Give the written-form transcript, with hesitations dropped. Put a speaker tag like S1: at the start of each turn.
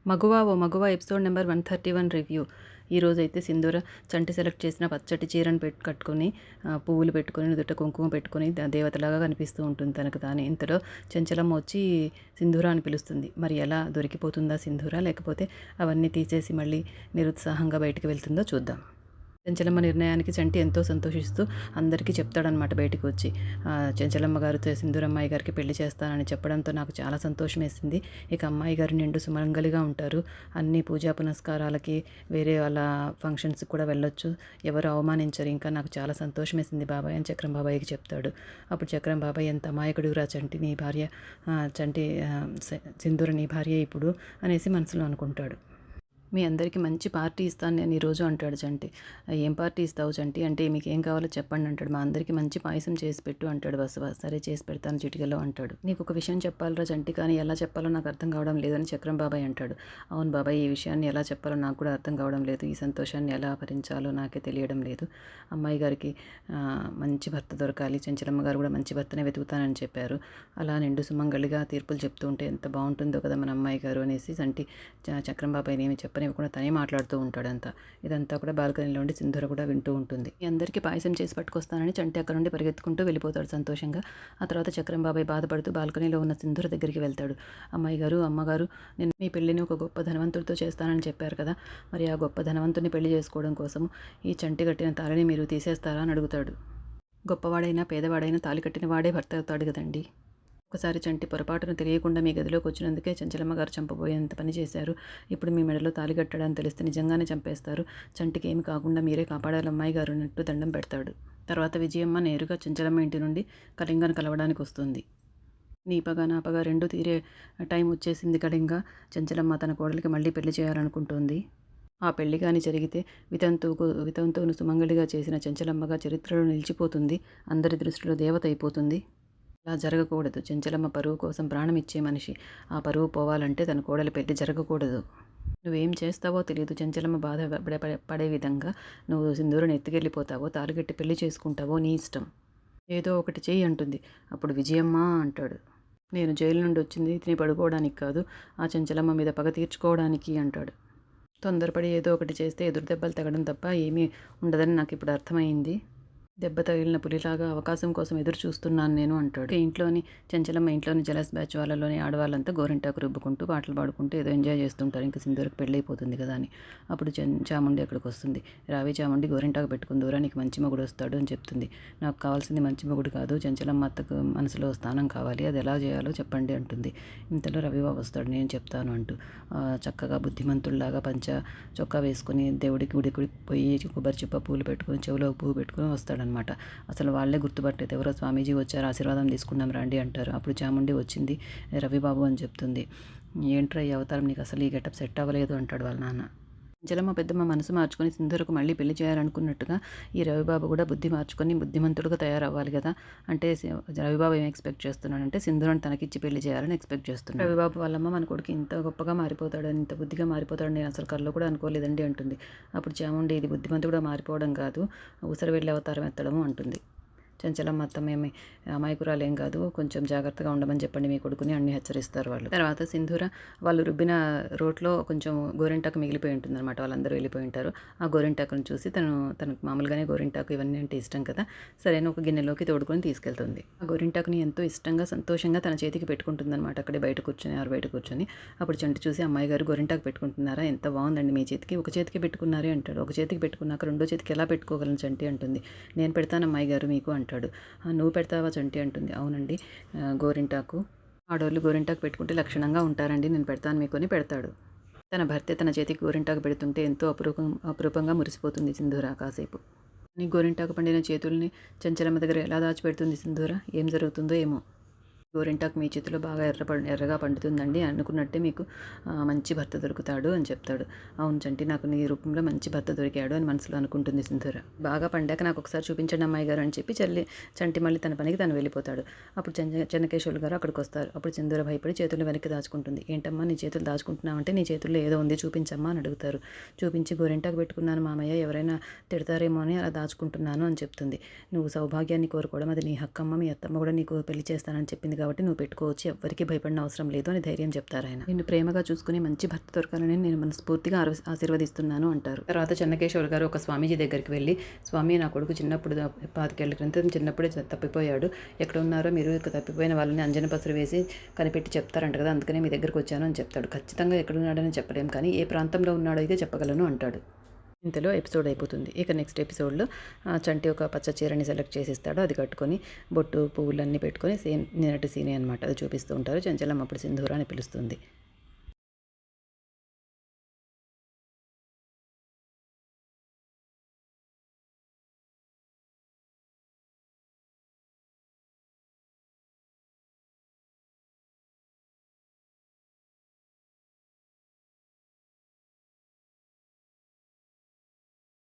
S1: మగువా ఓ మగువా episode number 131 review. ఈరోజైతే సింధూర చంటి సెలెక్ట్ చేసిన పచ్చటి చీరను కట్టుకొని పువ్వులు పెట్టుకొని నుదుట కుంకుమ పెట్టుకొని దేవతలాగా కనిపిస్తూ ఉంటుంది తనకు తానే. ఇంతలో చెంచలమ్మ వచ్చి సింధూర అని పిలుస్తుంది. మరి ఎలా దొరికిపోతుందా సింధూర, లేకపోతే అవన్నీ తీసేసి మళ్ళీ నిరుత్సాహంగా బయటికి వెళ్తుందో చూద్దాం. చెంచలమ్మ నిర్ణయానికి చంటి ఎంతో సంతోషిస్తూ అందరికీ చెప్తాడనమాట బయటికి వచ్చి. చెంచలమ్మ గారితో సింధూరమ్మాయి గారికి పెళ్లి చేస్తానని చెప్పడంతో నాకు చాలా సంతోషం వేసింది. ఇక అమ్మాయి గారు నిండు సుమంగలిగా ఉంటారు. అన్ని పూజా పునస్కారాలకి వేరే వాళ్ళ ఫంక్షన్స్కి కూడా వెళ్ళొచ్చు. ఎవరు అవమానించరు. ఇంకా నాకు చాలా సంతోషం వేసింది బాబాయ్ అని చక్రం బాబాయ్కి చెప్తాడు. అప్పుడు చక్రం బాబాయ్, ఎంత అమాయకుడురా చంటి, నీ భార్య చంటి సింధూర నీ భార్య ఇప్పుడు అనేసి మనసులో అనుకుంటాడు. మీ అందరికీ మంచి పార్టీ ఇస్తాను నేను ఈరోజు అంటాడు చంటి. ఏం పార్టీ ఇస్తావు చంటి అంటే, మీకు ఏం కావాలో చెప్పండి అంటాడు. మా అందరికీ మంచి పాయసం చేసి పెట్టు అంటాడు బసవ. సరే చేసి పెడతాను చిటికలో అంటాడు. నీకు ఒక విషయం చెప్పాలరా చంటి, కానీ ఎలా చెప్పాలో నాకు అర్థం కావడం లేదని చక్రం బాబాయ్ అంటాడు. అవును బాబాయ్, ఈ విషయాన్ని ఎలా చెప్పాలో నాకు కూడా అర్థం కావడం లేదు. ఈ సంతోషాన్ని ఎలా భరించాలో నాకే తెలియడం లేదు. అమ్మాయి గారికి మంచి భర్త దొరకాలి. చెంచలమ్మ గారు కూడా మంచి భర్తనే వెతుకుతానని చెప్పారు. అలా నిండు సుమంగళిగా తీర్పులు చెప్తూ ఉంటే ఎంత బాగుంటుందో కదా మన అమ్మాయి గారు అనేసి చంటి చక్రం బాబాయ్ని ఏమి చెప్పనివ్వకుండా తనే మాట్లాడుతూ ఉంటాడంతా. ఇదంతా కూడా బాల్కనీలో ఉండి సింధూర కూడా వింటూ ఉంటుంది. మీ అందరికీ పాయసం చేసి పట్టుకొస్తానని చంటి అక్కడ నుండి పరిగెత్తుకుంటూ వెళ్ళిపోతాడు సంతోషంగా. ఆ తర్వాత చక్రం బాబాయ్ బాధపడుతూ బాల్కనీలో ఉన్న సింధూర దగ్గరికి వెళ్తాడు. అమ్మాయి గారు, అమ్మగారు, నేను మీ పెళ్లిని ఒక గొప్ప ధనవంతుడితో చేస్తానని చెప్పారు కదా, మరి ఆ గొప్ప ధనవంతుని పెళ్లి చేసుకోవడం కోసం ఈ చంటి కట్టిన తాళిని మీరు తీసేస్తారా అని అడుగుతాడు. గొప్పవాడైనా పేదవాడైనా తాళి కట్టిన వాడే భర్త అవుతాడు కదండి. ఒకసారి చంటి పొరపాటును తెలియకుండా మీ గదిలోకి వచ్చినందుకే చెంచలమ్మ గారు చంపబోయేంత పని చేశారు. ఇప్పుడు మీ మెడలో తాళి కట్టడానికి తెలిస్తే నిజంగానే చంపేస్తారు. చంటికి ఏమి కాకుండా మీరే కాపాడాలి అమ్మాయి గారు అన్నట్టు దండం పెడతాడు. తర్వాత విజయమ్మ నేరుగా చెంచలమ్మ ఇంటి నుండి కళింగను కలవడానికి వస్తుంది. నీ పగ నా పగ రెండూ తీరే టైం వచ్చేసింది కళింగ. చెంచలమ్మ తన కోడలికి మళ్ళీ పెళ్లి చేయాలనుకుంటోంది. ఆ పెళ్లి కాని జరిగితే వితంతువును సుమంగళిగా చేసిన చెంచలమ్మగా చరిత్రలో నిలిచిపోతుంది. అందరి దృష్టిలో దేవత అయిపోతుంది. అలా జరగకూడదు. చెంచలమ్మ పరువు కోసం ప్రాణం ఇచ్చే మనిషి. ఆ పరువు పోవాలంటే తన కోడలి పెళ్లి జరగకూడదు. నువ్వేం చేస్తావో తెలియదు. చెంచలమ్మ పడే విధంగా నువ్వు సింధూరుని ఎత్తుకెళ్ళిపోతావో, తాలిగట్టి పెళ్లి చేసుకుంటావో నీ ఇష్టం. ఏదో ఒకటి చెయ్యి అంటుంది. అప్పుడు విజయమ్మ అంటాడు, నేను జైలు నుండి వచ్చింది తిని పడుకోవడానికి కాదు, ఆ చెంచలమ్మ మీద పగ తీర్చుకోవడానికి అంటాడు. తొందరపడి ఏదో ఒకటి చేస్తే ఎదురు దెబ్బలు తగ్గడం తప్ప ఏమీ ఉండదని నాకు ఇప్పుడు అర్థమైంది. దెబ్బ తగిలిన పులిలాగా అవకాశం కోసం ఎదురు చూస్తున్నాను నేను అంటాడు. చెంచలమ్మ ఇంట్లోని జలస్ బ్యాచ్ వాళ్ళలోని ఆడవాళ్ళంతా గోరింటాకు రుబ్బుకుంటూ పాటలు పాడుకుంటూ ఏదో ఎంజాయ్ చేస్తుంటారు. ఇంకా సింధూరకు పెళ్ళైపోతుంది కదా అని. అప్పుడు చాముండి అక్కడికి వస్తుంది. రావి చాముండి, గోరింటాకు పెట్టుకుందూరా, నీకు మంచి మొగుడు వస్తాడు అని చెప్తుంది. నాకు కావాల్సింది మంచి మొగుడు కాదు, చెంచలమ్మ అత్తకు మనసులో స్థానం కావాలి, అది ఎలా చేయాలో చెప్పండి అంటుంది. ఇంతలో రవిబాబు వస్తాడు, నేను చెప్తాను అంటూ. చక్కగా బుద్ధిమంతుల్లాగా చొక్కా వేసుకొని దేవుడికి గుడికి పోయి కొబ్బరి చిప్ప పూలు పెట్టుకొని చెవిలో పువ్వు పెట్టుకొని వస్తాడనమాట. అసలు వాళ్ళే గుర్తుపట్టలేదు. ఎవరో స్వామీజీ వచ్చారు, ఆశీర్వాదం తీసుకుందాం రండి అంటారు. అప్పుడు చాముండి వచ్చింది, రవిబాబు అని చెప్తుంది. ఏంట్రా ఈ అవతారం, నీకు అసలు ఈ గెటప్ సెట్ అవ్వలేదు అంటాడు వాళ్ళ నాన్న. చెంచలమ్మ పెద్దమ్మ మనసు మార్చుకొని సింధూరకు మళ్ళీ పెళ్లి చేయాలనుకున్నట్టుగా ఈ రవిబాబు కూడా బుద్ధి మార్చుకొని బుద్ధిమంతుడుగా తయారవ్వాలి కదా. అంటే రవిబాబు ఏం ఎక్స్పెక్ట్ చేస్తున్నాడంటే సింధూరని తనకిచ్చి పెళ్లి చేయాలని ఎక్స్పెక్ట్ చేస్తున్నాడు. రవిబాబు వాళ్ళమ్మ, మన కొడుకు ఇంత గొప్పగా మారిపోతాడని, ఇంత బుద్ధిగా మారిపోతాడని నేను అసలు కల్లో కూడా అనుకోలేదండి అంటుంది. అప్పుడు చాముండి, ఇది బుద్ధిమంతుడుగా మారిపోవడం కాదు, ఉసరు వెళ్ళే అవతారం ఎత్తడము అంటుంది. చెంచలమ్మ అత్తమేమి అమాయకురాలేం కాదు, కొంచెం జాగ్రత్తగా ఉండమని చెప్పండి మీ కొడుకుని అన్ని హెచ్చరిస్తారు వాళ్ళు. తర్వాత సింధూర వాళ్ళు రుబ్బిన రోట్లో కొంచెం గోరింటాకు మిగిలిపోయి ఉంటుందన్నమాట. వాళ్ళందరూ వెళ్ళిపోయి ఉంటారు. ఆ గోరింటాకును చూసి తనకు మామూలుగానే గోరింటాకు ఇవన్నీ అంటే ఇష్టం కదా, సరైన ఒక గిన్నెలోకి తోడుకొని తీసుకెళ్తుంది. ఆ గోరింటాకుని ఎంతో ఇష్టంగా సంతోషంగా తన చేతికి పెట్టుకుంటుంది అనమాట. అక్కడే బయట కూర్చొని. అప్పుడు చంటి చూసి, అమ్మాయి గారు గోరింటాకు పెట్టుకుంటున్నారా, ఎంత బాగుందండి మీ చేతికి, ఒక చేతికి పెట్టుకున్నారే అంటాడు. ఒక చేతికి పెట్టుకున్నాక రెండో చేతికి ఎలా పెట్టుకోగలను చంటి అంటుంది. నేను పెడతాను అమ్మాయి గారు మీకు అంటాడు. నువ్వు పెడతావా చంటి అంటుంది. అవునండి, గోరింటాకు ఆడవాళ్ళు గోరింటాకు పెట్టుకుంటే లక్షణంగా ఉంటారండి, నేను పెడతాను మీకు అని పెడతాడు. తన భర్తే తన చేతికి గోరింటాకు పెడుతుంటే ఎంతో అపురూపంగా మురిసిపోతుంది సింధూర కాసేపు. నీ గోరింటాకు పండిన చేతుల్ని చెంచలమ్మ దగ్గర ఎలా దాచిపెడుతుంది సింధూర, ఏం జరుగుతుందో ఏమో. గోరింటాకు మీ చేతిలో బాగా ఎర్రగా పండుతుందండి, అనుకున్నట్టే మీకు మంచి భర్త దొరుకుతాడు అని చెప్తాడు. అవును చంటి, నాకు నీ రూపంలో మంచి భర్త దొరికాడు అని మనసులో అనుకుంటుంది సింధూర. బాగా పండాక నాకు ఒకసారి చూపించండి అమ్మాయి గారు అని చెప్పి చంటి మళ్ళీ తన పనికి తను వెళ్ళిపోతాడు. అప్పుడు చెన్నకేశ్వరులు గారు అక్కడికి వస్తారు. అప్పుడు సింధూర భయపడి చేతులు వెనక్కి దాచుకుంటుంది. ఏంటమ్మా నీ చేతులు దాచుకుంటున్నావంటే, నీ చేతుల్లో ఏదో ఉంది చూపించమ్మా అని అడుగుతారు. చూపించి, గోరింటాకు పెట్టుకున్నాను మామయ్య, ఎవరైనా తిడతారేమో అని అలా దాచుకుంటున్నాను అని చెప్తుంది. నువ్వు సౌభాగ్యాన్ని కోరుకోవడం అది నీ హక్కమ్మ, మీ అత్తమ్మ కూడా నీకు పెళ్లి చేస్తానని చెప్పింది కాబట్టి నువ్వు పెట్టుకోవచ్చు, ఎవ్వరికీ భయపడిన అవసరం లేదు అని ధైర్యం చెప్తారు ఆయన. నిన్ను ప్రేమగా చూసుకుని మంచి భర్త దొరకాలని నేను మనస్ఫూర్తిగా ఆశీర్వదిస్తున్నాను అంటారు. తర్వాత చెన్నకేశ్వర్ గారు ఒక స్వామీజీ దగ్గరికి వెళ్ళి, స్వామి నా కొడుకు చిన్నప్పుడు 25 ఏళ్ల క్రితం చిన్నప్పుడే తప్పిపోయాడు, ఎక్కడ ఉన్నారో మీరు తప్పిపోయిన వాళ్ళని అంజన పసరు వేసి కనిపెట్టి చెప్తారంట కదా, అందుకనే మీ దగ్గరకు వచ్చాను అని చెప్తాడు. ఖచ్చితంగా ఎక్కడున్నాడని చెప్పలేం, కానీ ఏ ప్రాంతంలో ఉన్నాడో అయితే చెప్పగలను అంటాడు. ఇంతలో ఎపిసోడ్ అయిపోతుంది. ఇక నెక్స్ట్ ఎపిసోడ్లో చంటి ఒక పచ్చ చీరని సెలెక్ట్ చేసిస్తాడు. అది కట్టుకొని బొట్టు పువ్వులన్నీ పెట్టుకొని నిన్నటి సీనే అనమాట అది చూపిస్తూ ఉంటారు. చెంచలమ్మ అప్పుడు సింధూర అని పిలుస్తుంది.